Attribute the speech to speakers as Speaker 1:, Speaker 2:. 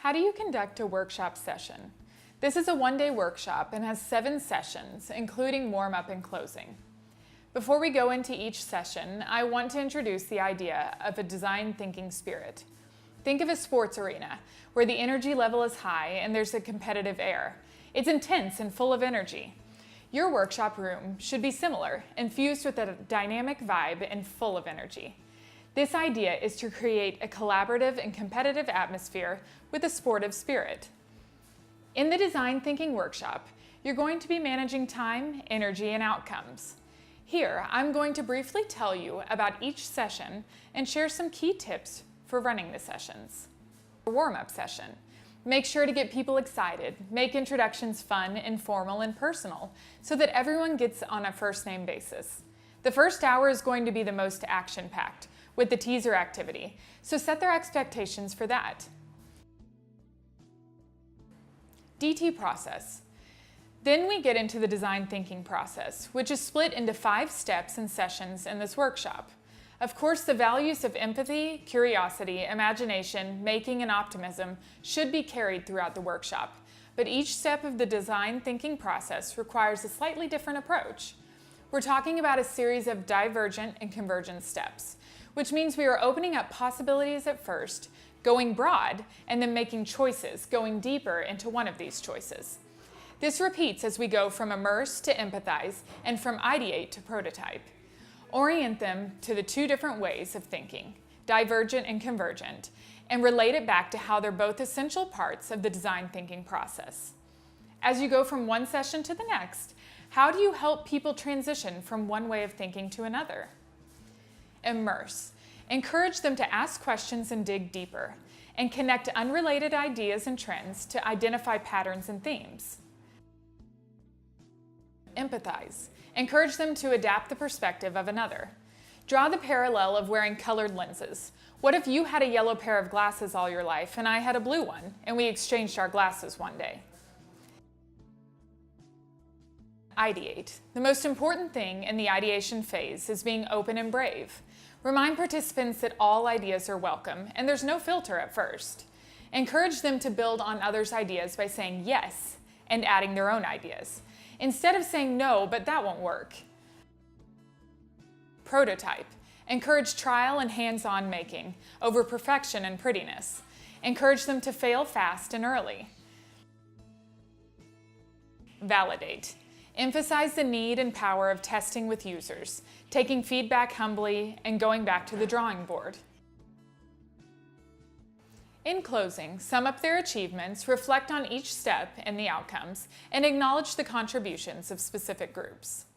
Speaker 1: How do you conduct a workshop session? This is a one-day workshop and has 7 sessions, including warm-up and closing. Before we go into each session, I want to introduce the idea of a design thinking spirit. Think of a sports arena where the energy level is high and there's a competitive air. It's intense and full of energy. Your workshop room should be similar, infused with a dynamic vibe and full of energy. This idea is to create a collaborative and competitive atmosphere with a sportive spirit. In the design thinking workshop, you're going to be managing time, energy, and outcomes. Here, I'm going to briefly tell you about each session and share some key tips for running the sessions. A warm-up session. Make sure to get people excited, make introductions fun, informal, and personal so that everyone gets on a first-name basis. The first hour is going to be the most action-packed with the teaser activity, so set their expectations for that. DT process. Then we get into the design thinking process, which is split into 5 steps and sessions in this workshop. Of course, the values of empathy, curiosity, imagination, making, and optimism should be carried throughout the workshop, but each step of the design thinking process requires a slightly different approach. We're talking about a series of divergent and convergent steps, which means we are opening up possibilities at first, going broad, and then making choices, going deeper into one of these choices. This repeats as we go from immerse to empathize and from ideate to prototype. Orient them to the 2 different ways of thinking, divergent and convergent, and relate it back to how they're both essential parts of the design thinking process. As you go from one session to the next, how do you help people transition from one way of thinking to another? Immerse. Encourage them to ask questions and dig deeper, and connect unrelated ideas and trends to identify patterns and themes. Empathize. Encourage them to adapt the perspective of another. Draw the parallel of wearing colored lenses. What if you had a yellow pair of glasses all your life and I had a blue one, and we exchanged our glasses one day? Ideate. The most important thing in the ideation phase is being open and brave. Remind participants that all ideas are welcome and there's no filter at first. Encourage them to build on others' ideas by saying yes and adding their own ideas, instead of saying no, but that won't work. Prototype. Encourage trial and hands-on making over perfection and prettiness. Encourage them to fail fast and early. Validate. Emphasize the need and power of testing with users, taking feedback humbly, and going back to the drawing board. In closing, sum up their achievements, reflect on each step and the outcomes, and acknowledge the contributions of specific groups.